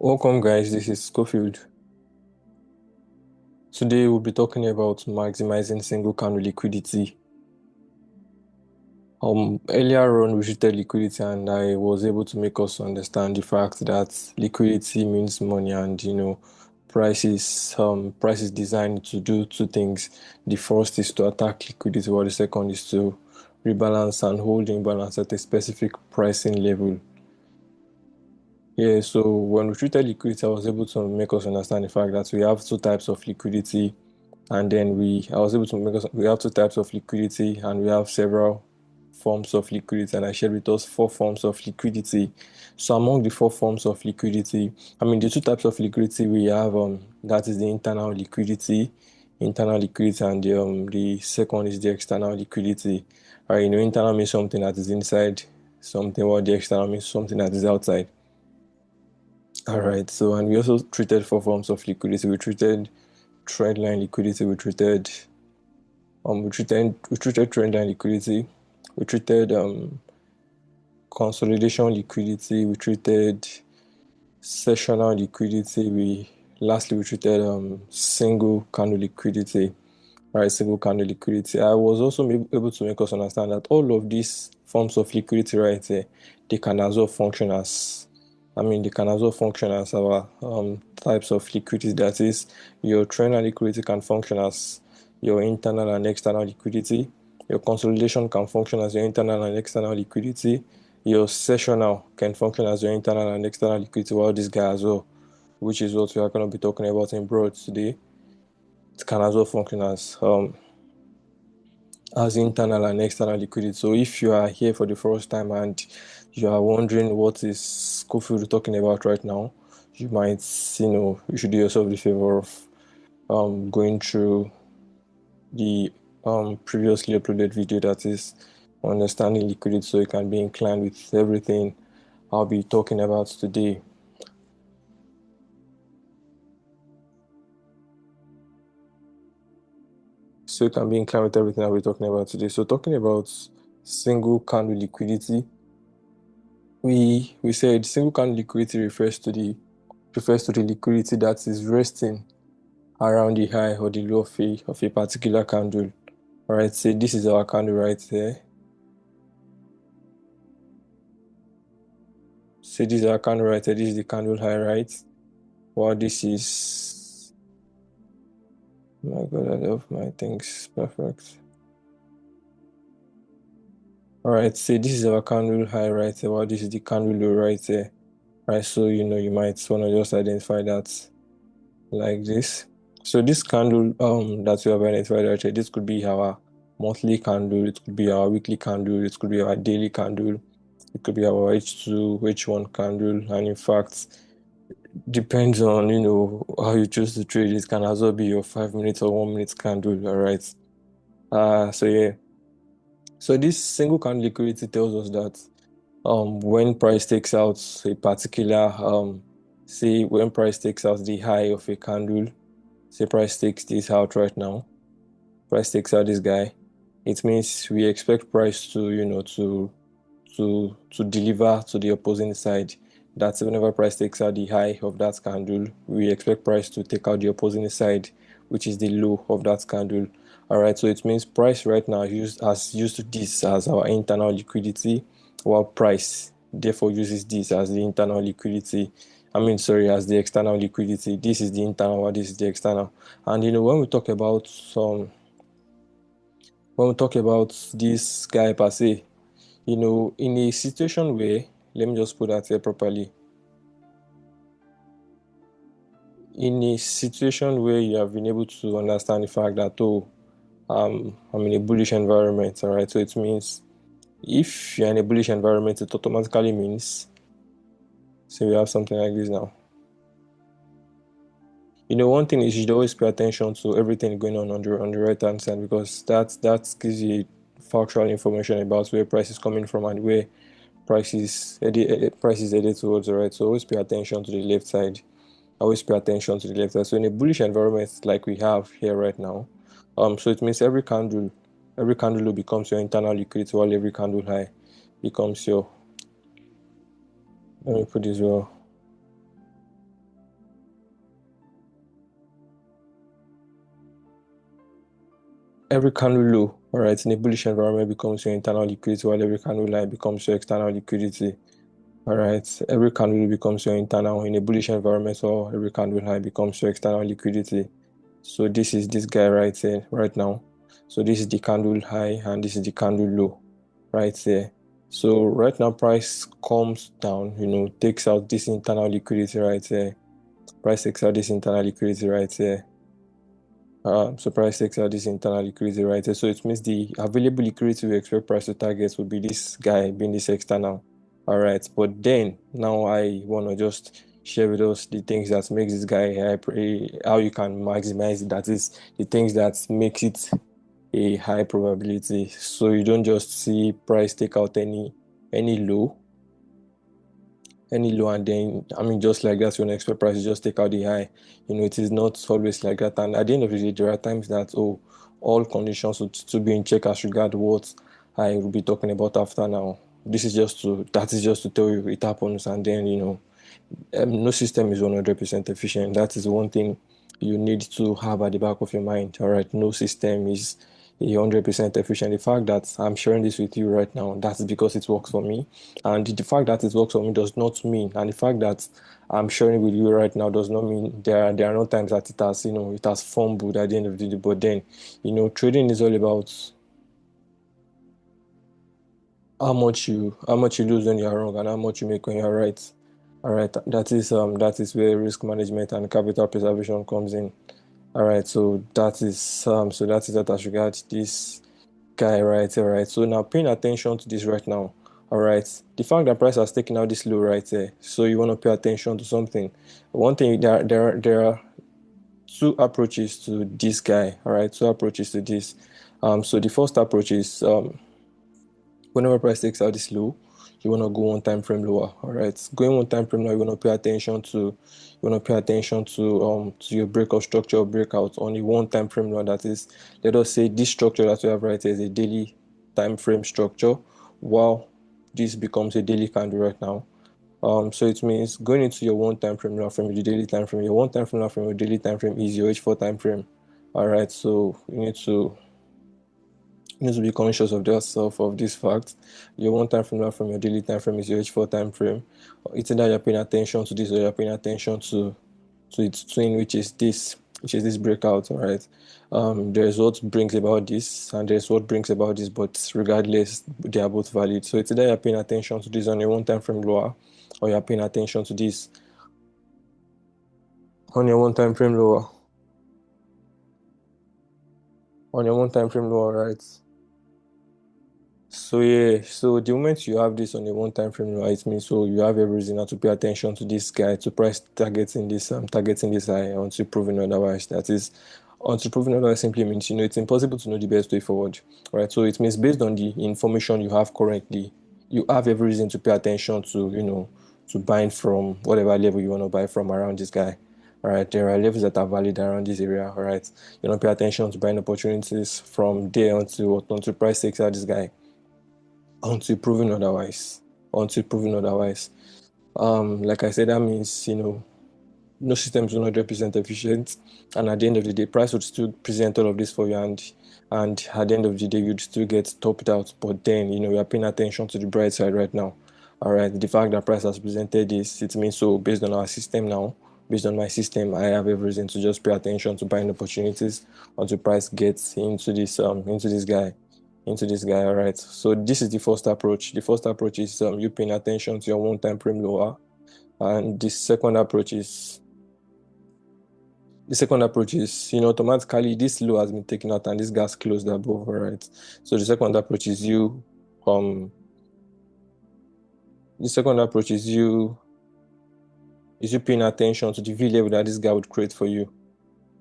Welcome, guys. This is Schofield. Today, we'll be talking about maximizing single candle liquidity. Earlier on, we treated liquidity, and I was able to make us understand the fact that liquidity means money, and price is designed to do two things. The first is to attack liquidity, while the second is to rebalance and hold imbalance at a specific pricing level. Yeah, so when we treated liquidity, I was able to make us understand the fact that we have two types of liquidity, and then I was able to make us, we have two types of liquidity, and we have several forms of liquidity, and I shared with us four forms of liquidity. So among the four forms of liquidity, the two types of liquidity we have, that is the internal liquidity, and the second is the external liquidity. All right, internal means something that is inside something, while the external means something that is outside. All right, so and we also treated four forms of liquidity. We treated trendline liquidity, we treated trendline liquidity, we treated consolidation liquidity, we treated sessional liquidity, we treated single candle liquidity. All right, single candle liquidity. I was also able to make us understand that all of these forms of liquidity right here, they can as well function as they can as well function as our types of liquidity. That is, your trendline liquidity can function as your internal and external liquidity. Your consolidation can function as your internal and external liquidity. Your sessional can function as your internal and external liquidity, while this guy as well, which is what we are going to be talking about in broad today, it can as well function as internal and external liquidity. So if you are here for the first time and you are wondering what is Schofield talking about right now, you might, you should do yourself the favor of going through the previously uploaded video, that is understanding liquidity, so you can be inclined with everything I'll be talking about today. So you can be inclined with everything I'll be talking about today. So talking about single candle liquidity, we said single candle liquidity refers to the liquidity that is resting around the high or the low of a particular candle. All right, say this is our candle right here. Say this is our candle right here. This is the candle high, right? While this is, oh my God, I love my things. Perfect. All right, say this is our candle high right here. While this is the candle low right here. Right, so you might want to just identify that like this. So this candle that we have identified right here, this could be our monthly candle, it could be our weekly candle, it could be our daily candle, it could be our H2, H1 candle, and in fact, depends on how you choose to trade. It can as well be your 5 minutes or 1 minute candle. All right. So yeah. So this single candle liquidity tells us that when price takes out a particular say when price takes out the high of a candle, say price takes this out right now, price takes out this guy, it means we expect price to to deliver to the opposing side. That's whenever price takes out the high of that candle, we expect price to take out the opposing side, which is the low of that candle. All right, so it means price right now has used this as our internal liquidity, while price therefore uses this as the internal liquidity. Sorry, as the external liquidity. This is the internal, while this is the external. And when we talk about this guy per se, in a situation where, let me just put that here properly. In a situation where you have been able to understand the fact that, I'm in a bullish environment, all right? So it means if you're in a bullish environment, it automatically means, so we have something like this now. One thing is you should always pay attention to everything going on the right hand side, because that gives you factual information about where price is coming from and where price is headed towards, right? So always pay attention to the left side. Always pay attention to the left side. So in a bullish environment like we have here right now, so it means every candle low becomes your internal liquidity, while every candle high becomes your, let me put this well. every candle low, all right, in a bullish environment becomes your internal liquidity, while every candle high becomes your external liquidity. All right, every candle low becomes your internal in a bullish environment, or every candle high becomes your external liquidity. So this is this guy right here, right now. So this is the candle high and this is the candle low right there. So right now price comes down, takes out this internal liquidity right there. Price takes out this internal liquidity right there. So price takes out this internal liquidity right here. So it means the available liquidity we expect price to target would be this guy being this external. All right. But then now I want to just share with us the things that makes this guy how you can maximize it. That is the things that makes it a high probability. So you don't just see price take out any low and then just like that when expect price to just take out the high. It is not always like that, and at the end of the day there are times that all conditions would to be in check as regard what I will be talking about after now. That is just to tell you it happens, and then no system is 100% efficient. That is one thing you need to have at the back of your mind. All right, no system is 100% efficient. The fact that I'm sharing this with you right now, that's because it works for me. And the fact that it works for me does not mean, and the fact that I'm sharing with you right now does not mean there are no times that it has fumbled at the end of the day. But then, trading is all about how much you lose when you're wrong and how much you make when you're right. All right, that is where risk management and capital preservation comes in. All right, so that is that as regards this guy right here, right? So now paying attention to this right now. All right, the fact that price has taken out this low right there, so you want to pay attention to something. One thing, there are two approaches to this guy. All right, two approaches to this. So the first approach is whenever price takes out this low, you want to go one time frame lower. All right, going one time frame now, you want to pay attention to your breakout structure or breakout on a one time frame lower. That is, let us say this structure that we have right here is a daily time frame structure. While this becomes a daily candle right now. So it means going into your one time frame now from your daily time frame. Your one time frame now from your daily time frame is your H4 time frame. All right, so you need to be conscious of yourself of this fact. Your one time frame now from your daily time frame is your H4 time frame. It's either you're paying attention to this or you're paying attention to its twin, which is this breakout. All right. There's what brings about this and there's what brings about this, but regardless, they are both valid. So it's either you're paying attention to this on your one time frame lower or you're paying attention to this on your one time frame lower. On your one time frame lower, right? So yeah, so the moment you have this on a one-time frame, right, it means so you have every reason not to pay attention to this guy to price targeting this high until proven otherwise. That is, until proven otherwise simply means it's impossible to know the best way forward, right? So it means based on the information you have currently, you have every reason to pay attention to buying from whatever level you want to buy from around this guy. All right, there are levels that are valid around this area. All right, pay attention to buying opportunities from there until price takes out this guy until proven otherwise. Until proven otherwise. Like I said, that means no system is 100% efficient, and at the end of the day, price would still present all of this for you, and at the end of the day, you'd still get topped out. But then you are paying attention to the bright side right now. All right, the fact that price has presented this, it means so based on our system now. Based on my system, I have every reason to just pay attention to buying opportunities until price gets into this guy. All right. So this is the first approach. The first approach is you paying attention to your one time frame lower, and the second approach is automatically this low has been taken out and this gas closed above. All right. So the second approach is you paying attention to the V level that this guy would create for you.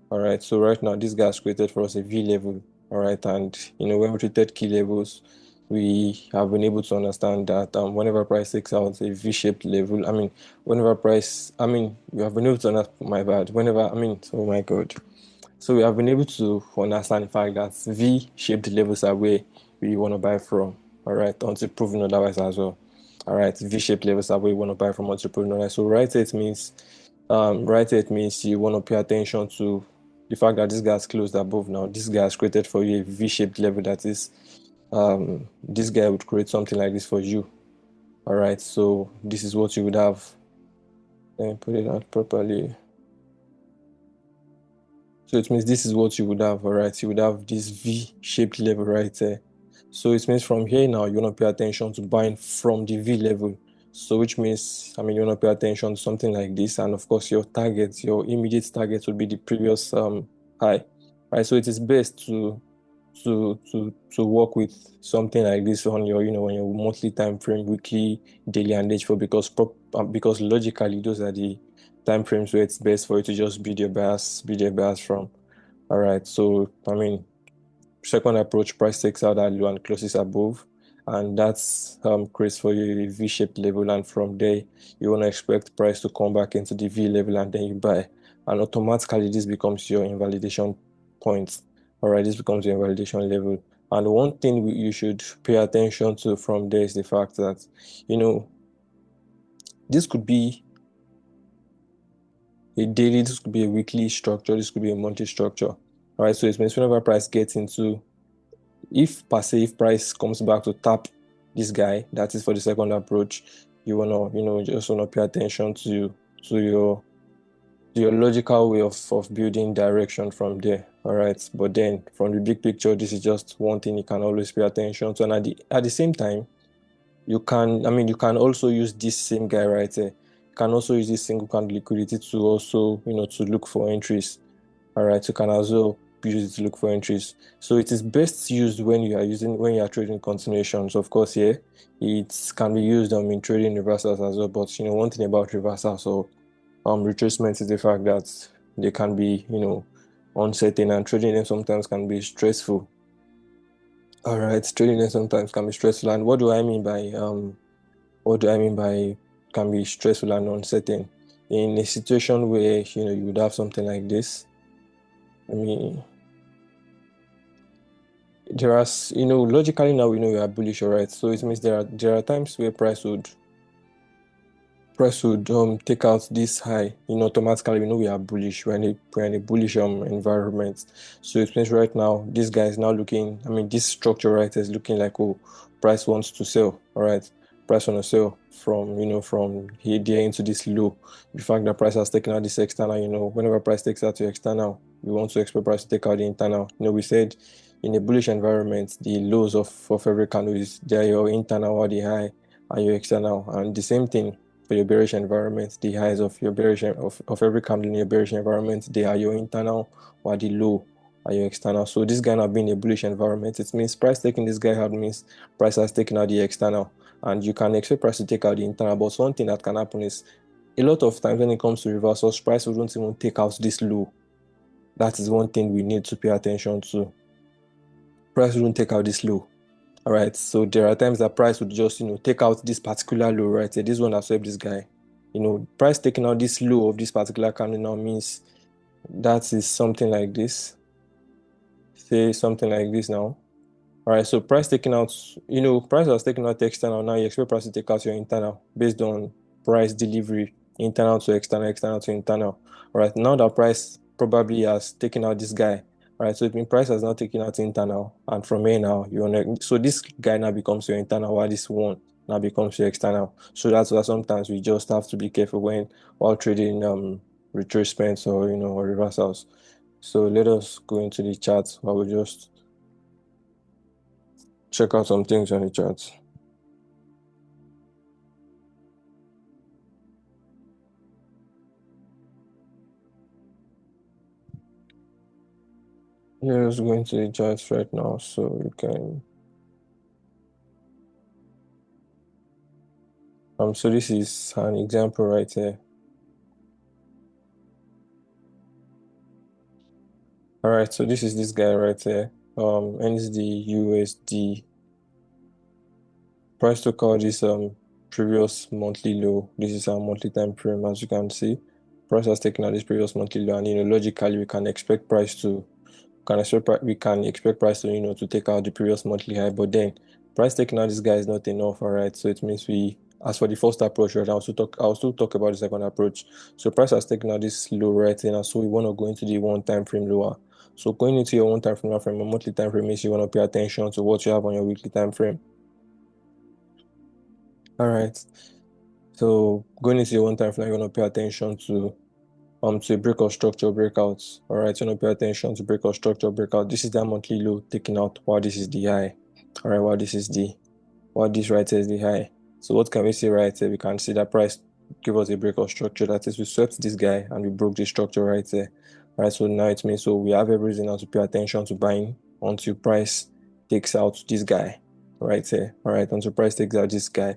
All right, so right now this guy has created for us a V level. All right, and when we treated key levels, we have been able to understand that whenever price takes out a V-shaped level, we have been able to understand, my bad, oh my God. So we have been able to understand the fact that V-shaped levels are where we want to buy from. All right, until proven otherwise as well. All right, V-shaped levels are where we want to buy from until proven otherwise. So right here it means you want to pay attention to the fact that this guy has closed above now, this guy has created for you a V-shaped level that is, this guy would create something like this for you. All right, so this is what you would have. Let me put it out properly. So it means this is what you would have, all right? You would have this V-shaped level right there. So it means from here now, you want to pay attention to buying from the V level. So which means, I mean, you want to pay attention to something like this. And of course, your target, your immediate target would be the previous high, right? So it is best to work with something like this on your, on your monthly time frame, weekly, daily, and age for because logically those are the time frames where it's best for you to just build your bias from. All right. So I mean, second approach, price takes out that low and closes above, and that's creates for you a V-shaped level, and from there you want to expect price to come back into the V level, and then you buy, and automatically this becomes your invalidation point. All right, this becomes your invalidation level. And one thing you should pay attention to from there is the fact that, this could be a daily, this could be a weekly structure, this could be a monthly structure. All right, so it means whenever price gets into, if per se, if price comes back to tap this guy, that is for the second approach, you wanna, just wanna pay attention to your logical way of building direction from there. All right. But then from the big picture, this is just one thing you can always pay attention to. And at the same time, you can also use this same guy right there. You can also use this single candle liquidity to also, to look for entries. All right, you can also use it to look for entries. So it is best used when you are trading continuations. Of course, yeah, it can be used in trading reversals as well. But one thing about reversals or retracements is the fact that they can be, uncertain, and trading them sometimes can be stressful. All right, trading them sometimes can be stressful. And what do I mean by can be stressful and uncertain? In a situation where you would have something like this, I mean, logically now we know we are bullish, all right? So it means there are times where price would take out this high, automatically we know we are bullish. We're in a bullish environment. So it means right now this guy is now looking, I mean, this structure right is looking like, oh, price wants to sell, all right? Price want to sell from here there into this low. The fact that price has taken out this external, whenever price takes out your external, we want to expect price to take out the internal. We said in a bullish environment, the lows of every candle is there, your internal or the high and your external. And the same thing for your bearish environment, the highs of your bearish of every candle in your bearish environment, they are your internal, while the low are your external. So this guy now being a bullish environment, it means price taking this guy out means price has taken out the external, and you can expect price to take out the internal. But one thing that can happen is a lot of times when it comes to reversals, price wouldn't even take out this low. That is one thing we need to pay attention to. Price wouldn't take out this low. All right, so there are times that price would just, take out this particular low right here. This one that swept this guy. Price taking out this low of this particular candle now means that is something like this. Say something like this now. All right, so price taking out, price was taking out external. Now you expect price to take out your internal based on price delivery, internal to external, external to internal. All right, now that price probably has taken out this guy. All right, so it means price has now taken out internal, and from here now so this guy now becomes your internal, while this one now becomes your external. So that's why sometimes we just have to be careful while trading retracements or reversals. So let us go into the chart while we just check out some things on the chart. Yeah, let's go into the charts right now so you can. So this is an example right here. All right, so this is this guy right here. NSD USD price took out this previous monthly low. This is our monthly time frame, as you can see. Price has taken out this previous monthly low, and logically we can expect price to we can expect price to to take out the previous monthly high, but then price taking out this guy is not enough. All right, so it means we as for the first approach, right, I'll still talk about the second approach. So price has taken out this low right here, and so we want to go into the one time frame lower. So going into your one time frame, a monthly time frame means you want to pay attention to what you have on your weekly time frame. All right. So going into your one time frame, you want to pay attention to a break or structure breakouts. All right, you want to pay attention to break or structure breakout. This is that monthly low taken out while this is the high. All right, while this right here is the high. So what can we see right here? We can see that price give us a break of structure. That is, we swept this guy and we broke the structure right there. All right, so now it means so we have every reason now to pay attention to buying until price takes out this guy right here. All right, until price takes out this guy.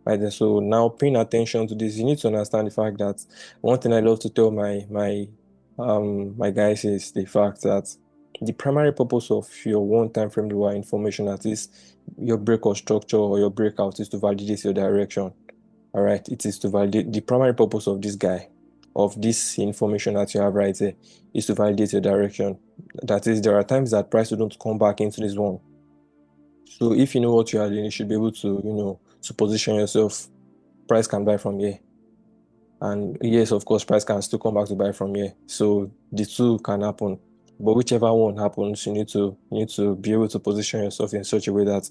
Right there. So now paying attention to this, you need to understand the fact that one thing I love to tell my guys is the fact that the primary purpose of your one time frame lower information, that is your break or structure or your breakout, is to validate your direction. All right, it is to validate the primary purpose of this guy, of this information that you have right there, is to validate your direction. That is, there are times that price will not come back into this one. So if you know what you are doing, you should be able to, to position yourself. Price can buy from here. And yes, of course, price can still come back to buy from here. So the two can happen. But whichever one happens, you need to be able to position yourself in such a way that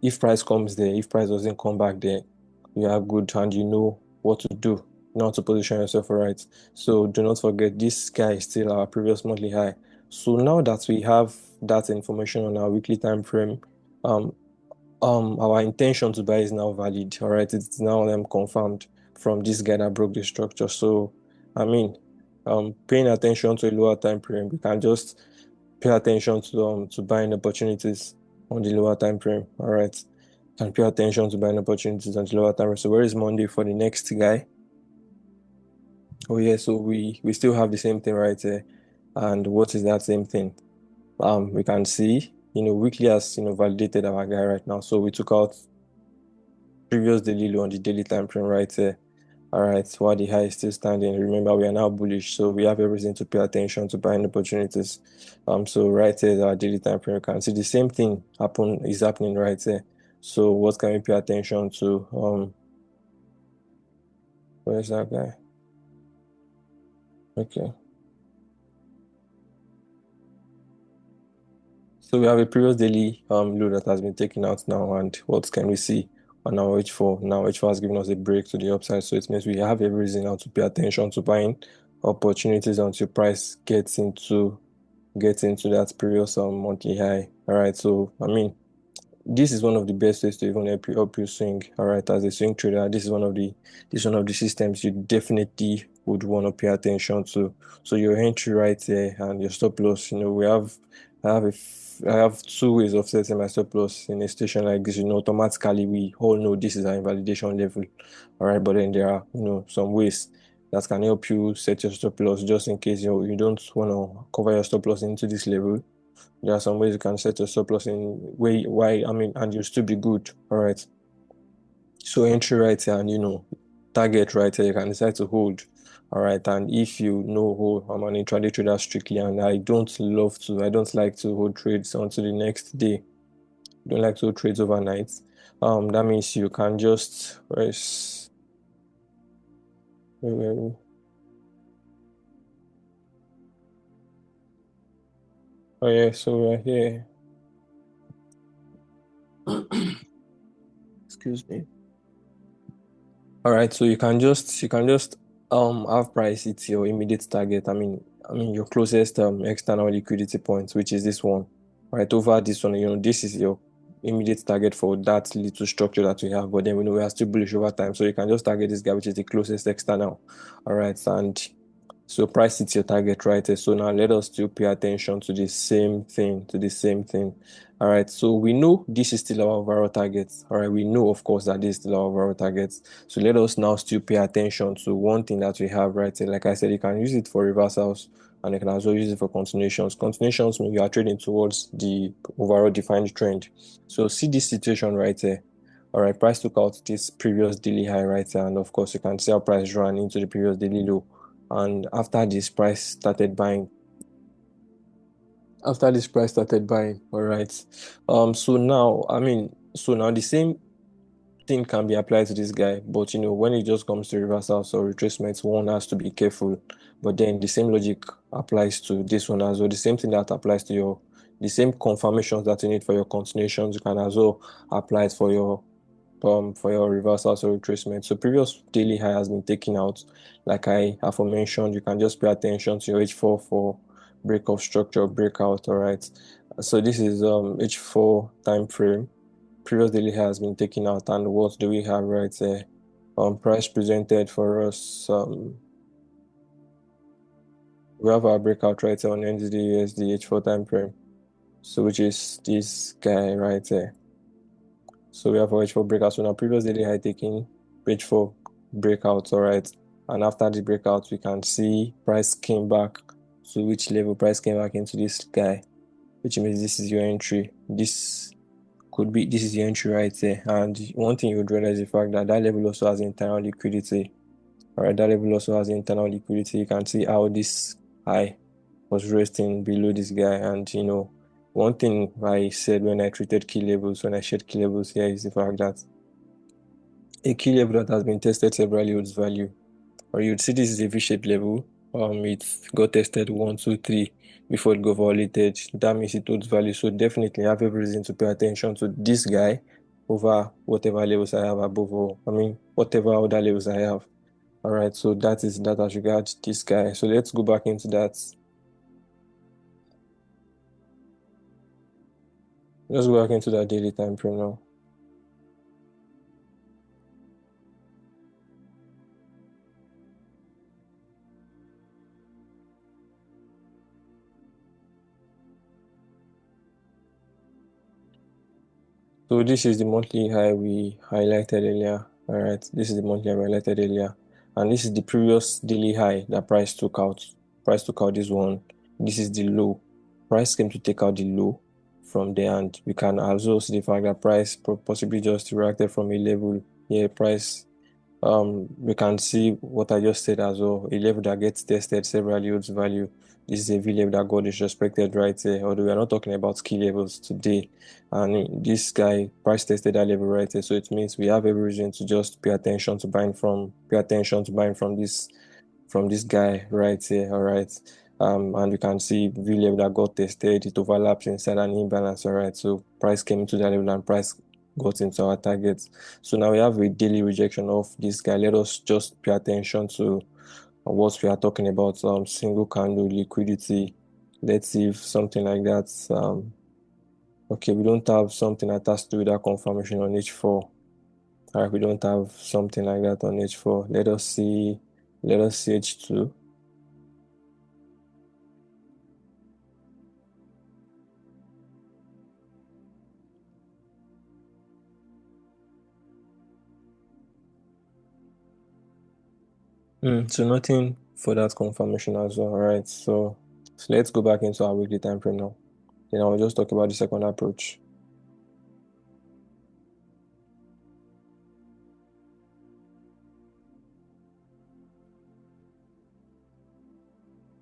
if price comes there, if price doesn't come back there, you are good and you know what to do, not to position yourself right. So do not forget, this guy is still our previous monthly high. So now that we have that information on our weekly time frame, um, our intention to buy is now valid. All right, it's now confirmed from this guy that broke the structure. So I mean, paying attention to a lower time frame, we can just pay attention to buying opportunities on the lower time frame. All right, and pay attention to buying opportunities on the lower time frame. So where is Monday for the next guy? Oh yeah, so we still have the same thing right there. And what is that same thing? We can see, weekly has validated our guy right now. So we took out previous daily low on the daily time frame right here. All right, while the high is still standing, remember we are now bullish, so we have everything to pay attention to buying opportunities. So right here, our daily time frame, you can see the same thing is happening right here. So what can we pay attention to? Where's that guy? Okay. So we have a previous daily low that has been taken out now, and what can we see on our H4? Now H4 has given us a break to the upside, so it means we have every reason now to pay attention to buying opportunities until price gets into that previous monthly high. All right, so I mean, this is one of the best ways to even help you swing. All right, as a swing trader, this is one of the systems you definitely would want to pay attention to. So your entry right there and your stop loss. I have two ways of setting my stop loss in a situation like this. Automatically we all know this is our invalidation level. All right, but then there are some ways that can help you set your stop loss just in case you don't want to cover your stop loss into this level. There are some ways you can set your stop loss in way why I mean, and you'll still be good. All right. So entry right here and target right here, you can decide to hold. All right. And if you know hold, I'm an intraday trader strictly, and I don't like to hold trades until the next day. Don't like to hold trades overnight. That means you can just rest. Oh yeah, so we're here. Excuse me. All right, so you can just have price hit your immediate target. I mean your closest external liquidity point, which is this one. Right over this one, this is your immediate target for that little structure that we have. But then we know we are still bullish over time, so you can just target this guy, which is the closest external. All right, and so price hits your target right there. So now let us still pay attention to the same thing, All right, so we know this is still our overall target. All right, we know, of course, that this is still our overall target. So let us now still pay attention to one thing that we have right here. Like I said, you can use it for reversals and you can also use it for continuations. Continuations mean you are trading towards the overall defined trend. So see this situation right here. All right, price took out this previous daily high right here, and of course, you can see how price ran into the previous daily low. And after this price started buying, all right. So now the same thing can be applied to this guy, but when it just comes to reversals or retracements, one has to be careful. But then the same logic applies to this one as well. The same thing that applies to the same confirmations that you need for your continuations, you can as well apply it for your reversals or retracement. So previous daily high has been taken out. Like I aforementioned, you can just pay attention to your H4 for break of structure, breakout. All right. So this is H4 time frame. Previous daily high has been taken out, and what do we have right there? Price presented for us. We have our breakout right here on NZD USD H4 time frame. So which is this guy right there. So we have our H4 breakout. So now previous daily high taking H4 breakout, all right. And after the breakout, we can see price came back to which level? Price came back into this guy, which means this is your entry. This is your entry right there. And one thing you would realize is the fact that that level also has internal liquidity. All right, that level also has internal liquidity. You can see how this high was resting below this guy. And one thing I said when I treated key levels, when I shared key levels here, is the fact that a key level that has been tested severally holds value. Or you'd see this is a V-shaped level. It got tested 1, 2, 3 before it got violated. That means it holds value. So definitely have every reason to pay attention to this guy over whatever levels I have above, or whatever other levels I have. All right, so that is that as regards this guy. So let's go back into that. Let's go back into that daily time frame now. So this is the monthly high we highlighted earlier. All right, this is the monthly high we highlighted earlier, and this is the previous daily high that price took out. Price took out this one. This is the low. Price came to take out the low from there, and we can also see the fact that price possibly just reacted from a level. Yeah, price we can see what I just said as well. A level that gets tested several yields value. This is a V level that got disrespected right there. Although we are not talking about key levels today. And this guy price tested that level right there. So it means we have every reason to just pay attention to buying from this guy right here. All right. And we can see V level that got tested, it overlaps inside an imbalance. All right. So price came into that level and price got into our targets. So now we have a daily rejection of this guy. Let us just pay attention to what we are talking about. Single candle liquidity. Let's see if something like that. Okay, we don't have something attached to that confirmation on H4. All right, we don't have something like that on H4. Let us see. Let us see H2. So nothing for that confirmation as well. All right, so let's go back into our weekly time frame now. Then I'll just talk about the second approach.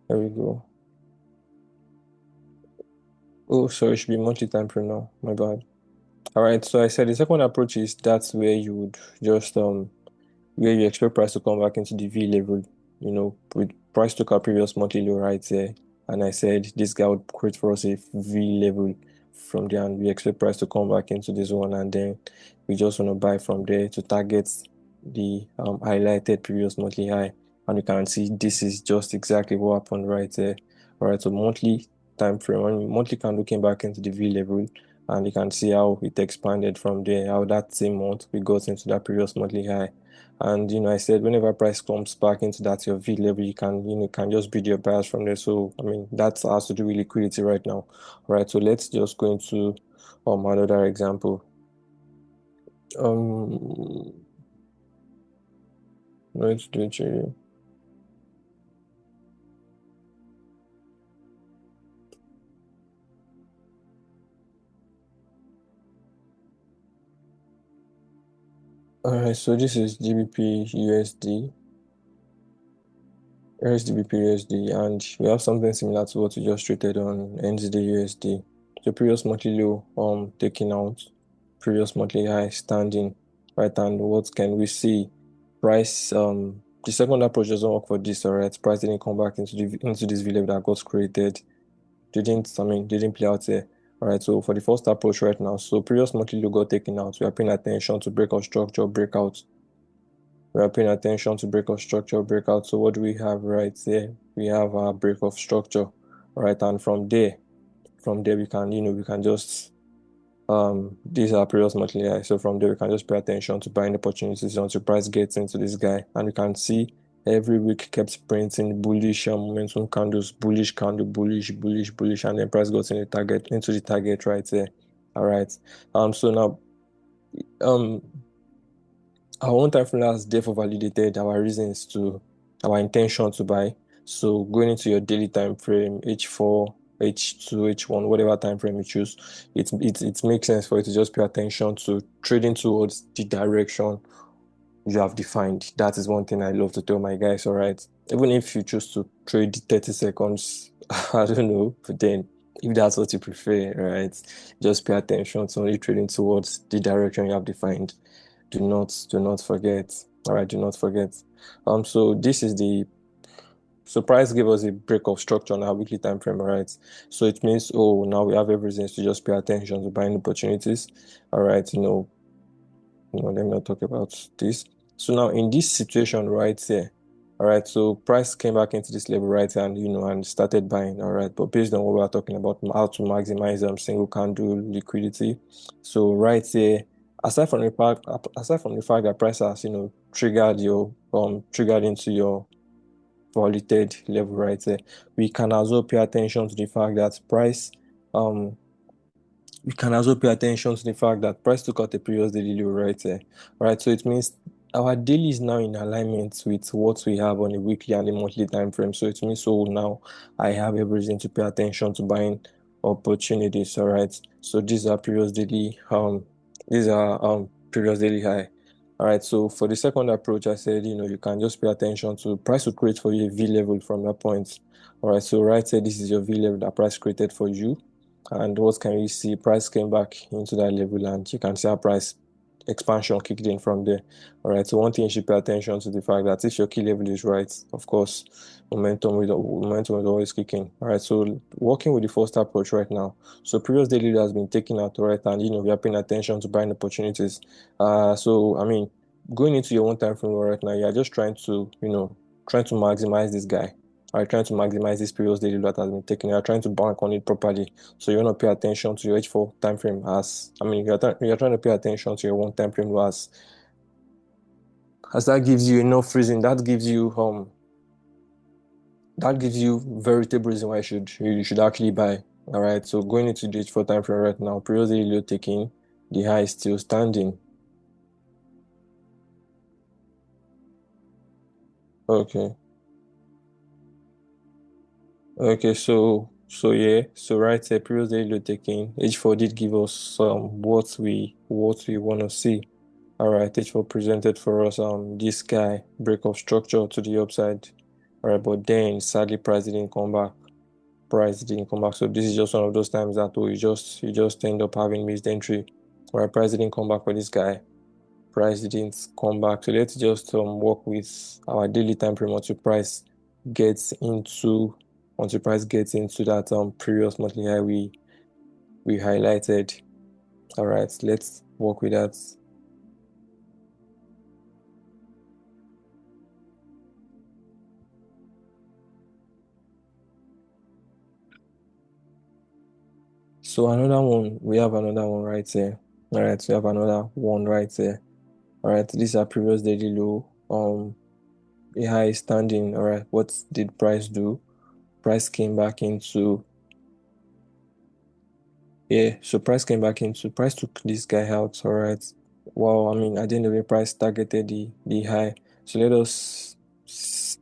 There we go. Oh, sorry, it should be monthly time frame now. My bad. All right, so I said the second approach is that's where you would just where you expect price to come back into the V level, with price took our previous monthly low right there. And I said this guy would create for us a V level from there, and we expect price to come back into this one, and then we just want to buy from there to target the highlighted previous monthly high. And you can see this is just exactly what happened right there. All right, so monthly time frame, when monthly candle came back into the V level, and you can see how it expanded from there, how that same month we got into that previous monthly high. And I said whenever price comes back into that your V level, you can can just build your bias from there. So I mean that has to do with liquidity right now. All right, so let's just go into another example. Um let's do it. All right, so this is GBP USD, USDBP USD, and we have something similar to what we just traded on NZD USD. The previous monthly low taking out, previous monthly high standing. right? And what can we see? Price, the second approach doesn't work for this, all right? Price didn't come back into this V level that got created. Didn't play out here. All right, so for the first approach right now, so previous monthly low got taken out. We are paying attention to breakout structure, breakout. We are paying attention to breakout structure, breakout. So what do we have right here? We have our break of structure, all right? And from there we can, we can just these are previous monthly high. So from there we can just pay attention to buying opportunities until price gets into this guy. And we can see every week kept printing bullish momentum candles, bullish candle, bullish, bullish, bullish, and then price got into the target right there. All right. So now um our one time frame has therefore validated our reasons to our intention to buy. So going into your daily time frame, H4, H2, H1, whatever time frame you choose, it makes sense for you to just pay attention to trading towards the direction you have defined. That is one thing I love to tell my guys, all right? Even if you choose to trade 30 seconds, I don't know, but then if that's what you prefer, right? Just pay attention to only trading towards the direction you have defined. Do not forget. All right, do not forget. So this is the price gave us a break of structure on our weekly time frame, right? So it means, oh, now we have every reason to just pay attention to buying opportunities. All right, let me not talk about this. So now in this situation right here, all right, so price came back into this level right here and and started buying, all right. But based on what we are talking about, how to maximize single candle liquidity. So right here, aside from the fact that price has, triggered into your validated level right there, we can also pay attention to the fact that um we can also pay attention to the fact that price took out a previous daily low right here. Right, so it means our daily is now in alignment with what we have on a weekly and a monthly time frame. So it means, so now I have every reason to pay attention to buying opportunities. All right, so these are previous daily high. All right, so for the second approach, I said, you can just pay attention to price will create for you a V level from that point. All right, so right here, this is your V level that price created for you. And what can we see? Price came back into that level, and you can see our price expansion kicked in from there. All right. So one thing you should pay attention to the fact that if your key level is right, of course, momentum is always kicking. All right. So working with the first approach right now. So previous daily has been taken out, right, and we are paying attention to buying opportunities. So I mean, going into your one time frame right now, you're just trying to maximize this guy. Are trying to maximize this previous daily that has been taken. You're trying to bank on it properly. So you want to pay attention to your H4 time frame you're trying to pay attention to your one time frame as that gives you enough reason. That gives you veritable reason why you should actually buy. All right. So going into the H4 time frame right now, previous daily low taking, the high is still standing. Okay. Okay, so yeah, so right here, previous daily low taking, H4 did give us what we want to see. All right, H4 presented for us this guy break of structure to the upside. All right, but then sadly price didn't come back. Price didn't come back. So this is just one of those times that you just end up having missed entry. All right, price didn't come back for this guy. Price didn't come back. So let's just work with our daily time frame gets into until price gets into that previous monthly high we highlighted. All right, let's work with that. So we have another one right here. All right, we have another one right here. All right, these are previous daily low. A high is standing. All right, what did price do? Price came back into Yeah, so price took this guy out, all right. Well, I mean, at the end of the day, price targeted the high. So let us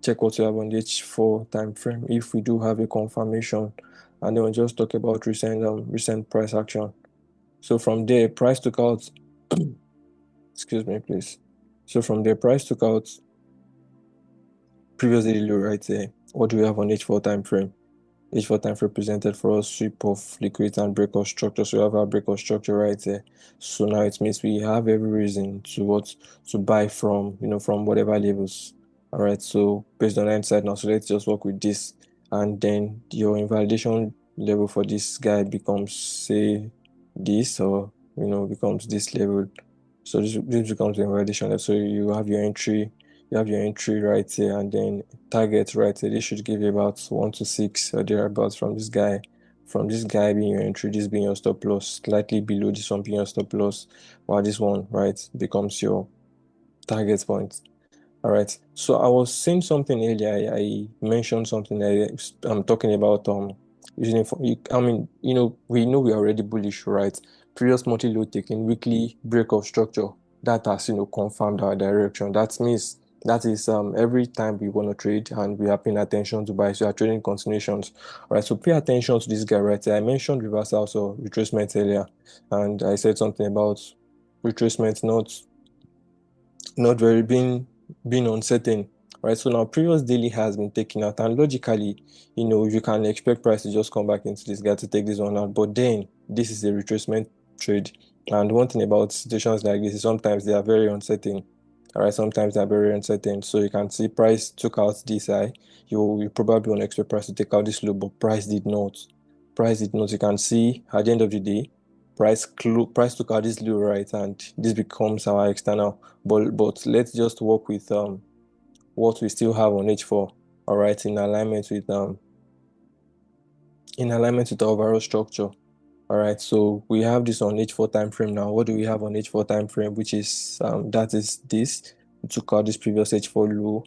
check what we have on the H4 time frame if we do have a confirmation, and then we'll just talk about recent price action. So from there, price took out, excuse me, please. So from there, price took out previously low right there. What do we have on H4 time frame? H4 time represented for us sweep of liquidity and break of structure. So we have our break of structure right there. So now it means we have every reason to what to buy from, from whatever levels. All right. So based on that insight now, so let's just work with this, and then your invalidation level for this guy becomes say this, or becomes this level. So this becomes the invalidation level. So you have your entry right here, and then target right here. This should give you about 1 to 6 or thereabouts from this guy. From this guy being your entry, this being your stop loss, slightly below this one being your stop loss, while this one, right, becomes your target point. All right. So I was saying something earlier. I mentioned something. I'm talking about using for. I mean, we know we are already bullish, right? Previous monthly low taking, weekly break of structure. That has confirmed our direction. That means that is every time we want to trade and we are paying attention to buy. So we are trading continuations. All right. So pay attention to this guy right here. I mentioned reversals or retracement earlier, and I said something about retracement not very being uncertain, right? So now previous daily has been taken out, and logically, you can expect price to just come back into this guy to take this one out. But then this is a retracement trade, and one thing about situations like this is sometimes they are very uncertain. All right, sometimes they're very uncertain. So you can see price took out this high. You probably won't expect price to take out this low, but price did not. Price did not. You can see at the end of the day, price took out this low, right, and this becomes our external. But let's just work with what we still have on H4, all right, in alignment with the overall structure. All right, so we have this on H4 time frame now. What do we have on H4 time frame? Which is that is this. We took out this previous H4 low,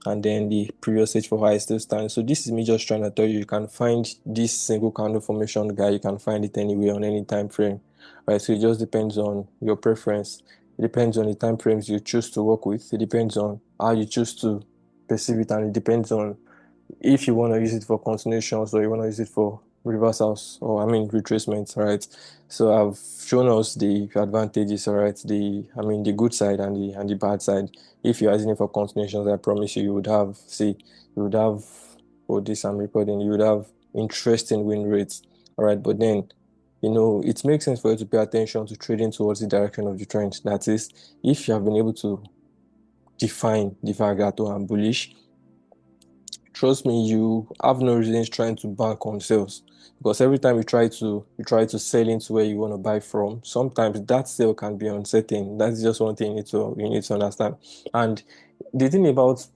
and then the previous H4 high is still standing. So this is me just trying to tell you, you can find this single candle formation guy, you can find it anywhere on any time frame, right? So it just depends on your preference. It depends on the time frames you choose to work with. It depends on how you choose to perceive it, and it depends on if you want to use it for continuations or you want to use it for reversals, or I mean retracements, right? So I've shown us the advantages, all right, the good side and the bad side. If you're using it for continuations, I promise you, you would have, for this I'm recording, you would have interesting win rates, all right. But then it makes sense for you to pay attention to trading towards the direction of the trend. That is, if you have been able to define the fact that, oh, I'm bullish, trust me, you have no reasons trying to bank on sales, because every time you try to sell into where you want to buy from, sometimes that sale can be uncertain. That's just one thing you need to understand. And the thing about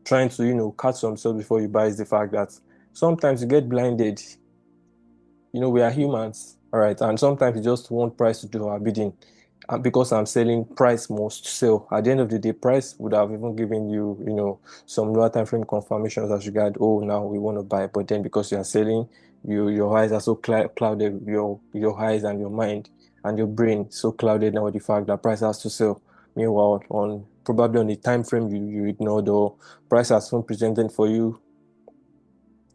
trying to catch some sales before you buy is the fact that sometimes you get blinded. We are humans, all right, and sometimes you just want price to do our bidding. And because I'm selling, price must sell. At the end of the day, price would have even given you, some lower time frame confirmations as regard, oh, now we want to buy. But then because you are selling, your eyes are so clouded, your eyes and your mind and your brain so clouded now with the fact that price has to sell. Meanwhile, on probably on the time frame you ignored, or price has been presented for you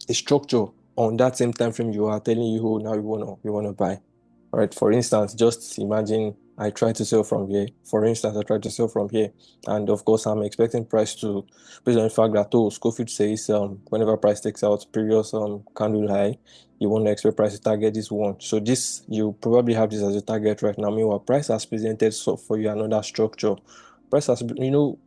a structure on that same time frame you are telling you, oh, now you wanna buy. All right. For instance, just imagine I try to sell from here. For instance, I try to sell from here, and of course, I'm expecting price to, based on the fact that, oh, Scofield says whenever price takes out previous candle high, you want to expect price to target this one. So this, you probably have this as a target right now. Meanwhile, price has presented so for you another structure. Price has,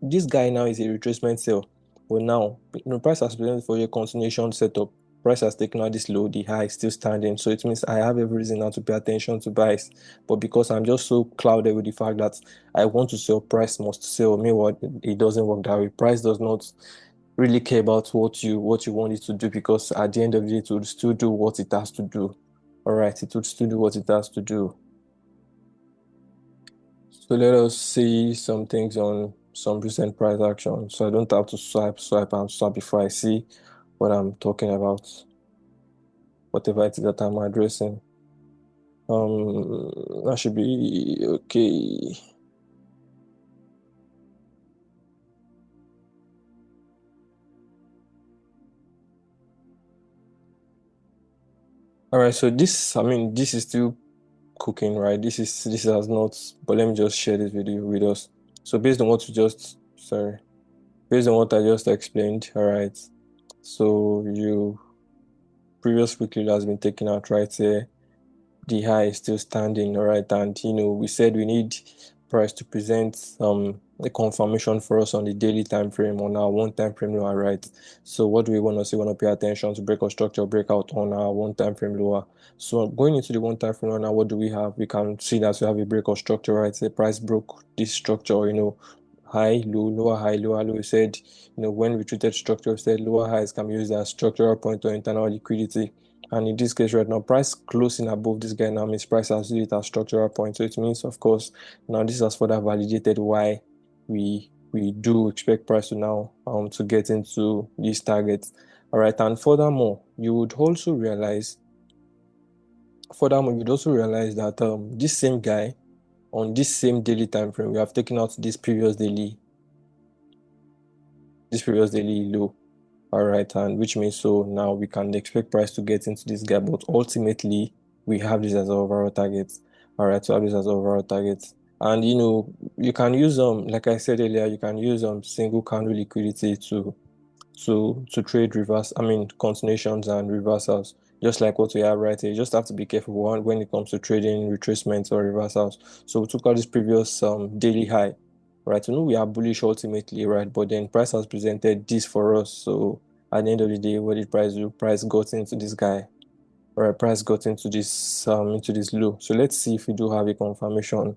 this guy now is a retracement sale. But now, price has presented for your continuation setup. Price has taken out this low, the high is still standing. So it means I have every reason now to pay attention to buys. But because I'm just so clouded with the fact that I want to sell, price must sell. Meanwhile, it doesn't work that way. Price does not really care about what you want it to do, because at the end of the day, it will still do what it has to do. All right, it will still do what it has to do. So let us see some things on some recent price action. So I don't have to swipe, and swap before I see what I'm talking about, whatever it is that I'm addressing. That should be okay. All right, so this is still cooking, right? This has not, but let me just share this video with us. So based on what I just explained, all right. So previous weekly low has been taken out right here. The high is still standing, all right, and we said we need price to present a confirmation for us on the daily time frame on our one time frame lower, right? So what do we want to see? We want to pay attention to break of structure breakout on our one time frame lower. So going into the one time frame lower now, what do we have? We can see that we have a break of structure, right? The price broke this structure, high, low, lower high, lower low. We said, when we treated structure, we said lower highs can be used as structural point or internal liquidity. And in this case right now, price closing above this guy now means price has used it as structural point. So it means, of course, now this has further validated why we do expect price to now to get into these targets. All right, and furthermore, you'd also realize that this same guy on this same daily time frame, we have taken out this previous daily low. All right, and which means so now we can expect price to get into this gap, but ultimately we have this as our overall target. All right, so have this as our overall target. And you can use like I said earlier, you can use single candle liquidity to trade reverse, I mean continuations and reversals, just like what we have right here. You just have to be careful when it comes to trading retracements or reversals. So we took out this previous daily high, right? We know we are bullish ultimately, right? But then price has presented this for us. So at the end of the day, what did price do? Price got into this guy. Right, price got into this low. So let's see if we do have a confirmation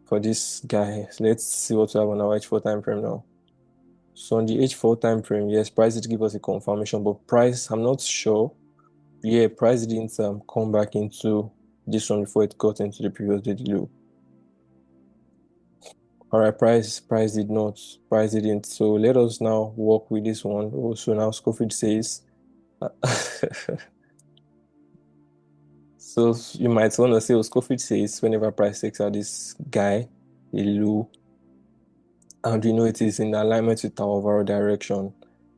for this guy. So let's see what we have on our H4 time frame now. So on the H4 time frame, yes, price did give us a confirmation, but price, I'm not sure. Yeah, price didn't come back into this one before it got into the previous daily low. All right, price did not, price didn't. So let us now work with this one. Also now Scofield says, so you might want to say, Scofield says whenever price takes out this guy, a low, and it is in alignment with our overall direction.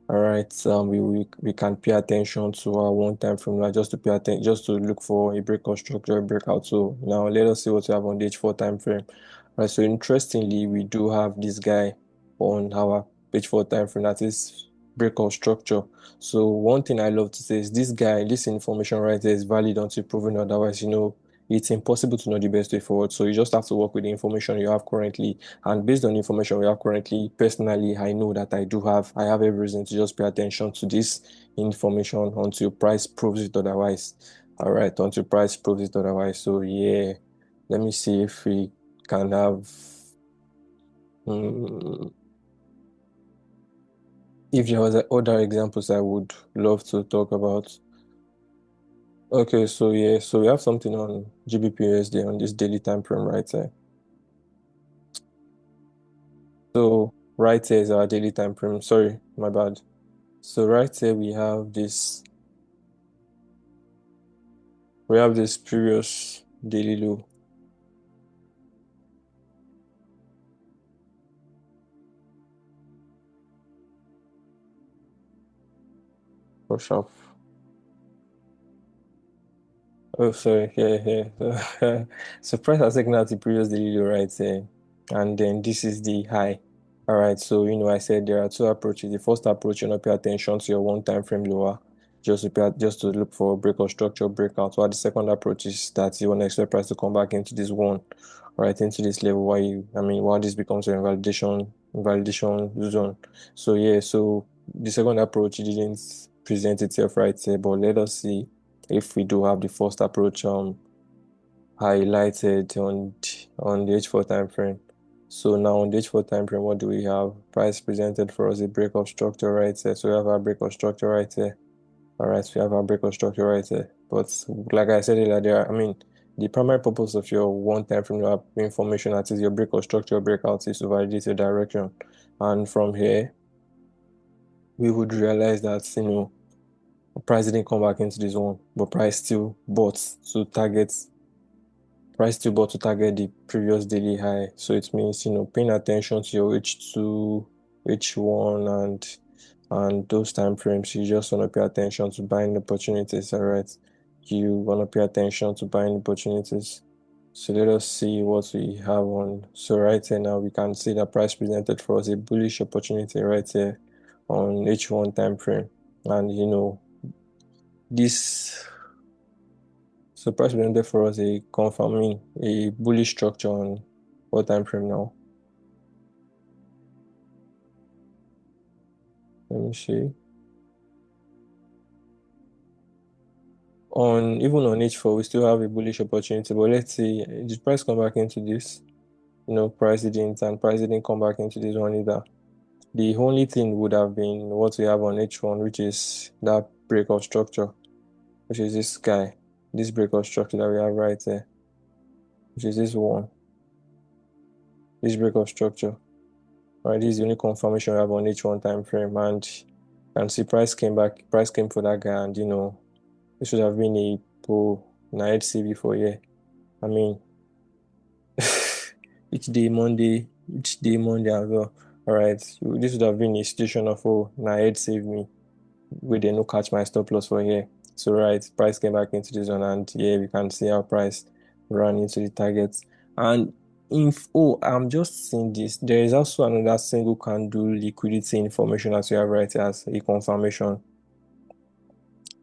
All right, we can pay attention to our one time frame now just to pay attention, just to look for a break or structure breakout. So now let us see what we have on the H4 time frame. All right, so interestingly, we do have this guy on our H4 time frame, that is breakout structure. So one thing I love to say is this information right here is valid until proven otherwise. It's impossible to know the best way forward. So you just have to work with the information you have currently. And based on the information we have currently, personally, I know that I have every reason to just pay attention to this information until price proves it otherwise. All right, until price proves it otherwise. So yeah, let me see if we can have, um, if there was other examples I would love to talk about. Okay, so yeah, so we have something on GBP on this daily time frame right here. So right here is our daily time frame. Sorry, my bad. So right here we have this previous daily low. Push up. Oh, sorry. Yeah, yeah. So price has taken out the previous daily low right here. And then this is the high. All right. So, I said there are two approaches. The first approach, pay attention to your one time frame lower, just to look for break or structure breakout. While the second approach is that you want to expect price to come back into this one, right, into this level while this becomes an invalidation zone. So yeah, so the second approach didn't present itself right here, but let us see if we do have the first approach highlighted on the H4 time frame. So now on the H4 time frame, what do we have? Price presented for us a break of structure right here. So we have our break of structure right here. All right, so we have our break of structure right here. But like I said earlier, the primary purpose of your one time frame information, that is your break of structure breakout, is to validate your direction. And from here, we would realize that price didn't come back into this one, but price still bought to target the previous daily high. So it means, paying attention to your H2, H1, and those time frames. You just want to pay attention to buying opportunities, all right? You want to pay attention to buying opportunities. So let us see what we have on. So right here now, we can see the price presented for us a bullish opportunity right here on H1 time frame. And, This so price presented for us a confirming a bullish structure on what time frame now? Let me see. On even on H4, we still have a bullish opportunity, but let's see, did price come back into this? Price didn't, and price didn't come back into this one either. The only thing would have been what we have on H1, which is that breakout structure, which is this guy, this breakout structure that we have right there, which is this one, this breakout structure. Right, this is the only confirmation we have on H1 time frame, and see price came back, price came for that guy, and it should have been a pull night C before, yeah. I mean, each day Monday as well. All right, this would have been a situation of, oh, now head save me, where they no catch my stop loss for here. So right, price came back into this one, and yeah, we can see how price ran into the targets. And if I'm just seeing this, there is also another single candle liquidity information as we have right here as a confirmation.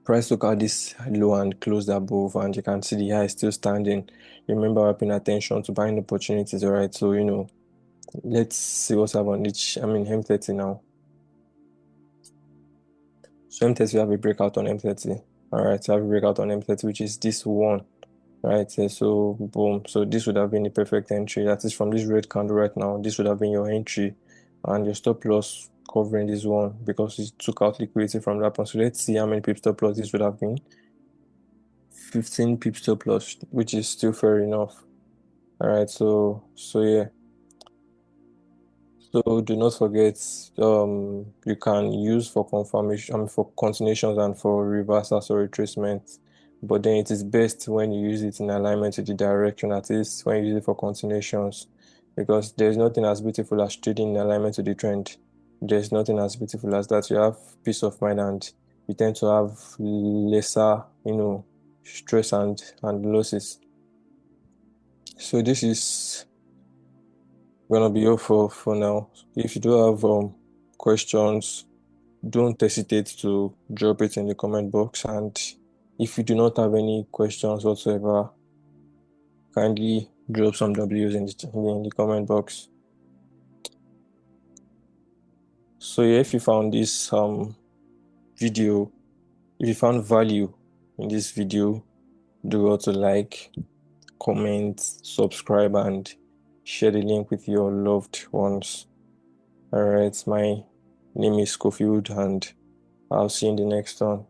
Price took out this low and closed above, and you can see the high is still standing. Remember, we're paying attention to buying opportunities, all right? So, let's see what's up on each. I mean, M30 now. So M30, we have a breakout on M30. All right, so I have a breakout on M30, which is this one, right? So boom. So this would have been the perfect entry. That is from this red candle right now. This would have been your entry, and your stop loss covering this one because it took out liquidity from that point. So let's see how many pip stop loss this would have been. 15 pip stop loss, which is still fair enough. All right, so yeah. So do not forget, you can use for confirmation, for continuations and for reversals or retracements. But then it is best when you use it in alignment with the direction, at least when you use it for continuations, because there's nothing as beautiful as trading in alignment to the trend. There's nothing as beautiful as that. You have peace of mind, and you tend to have lesser, stress and losses. So this is gonna be all for now. If you do have questions, don't hesitate to drop it in the comment box. And if you do not have any questions whatsoever, kindly drop some W's in the comment box. So yeah, if you found this video, if you found value in this video, do also like, comment, subscribe, and share the link with your loved ones. All right, my name is Schofield, and I'll see you in the next one.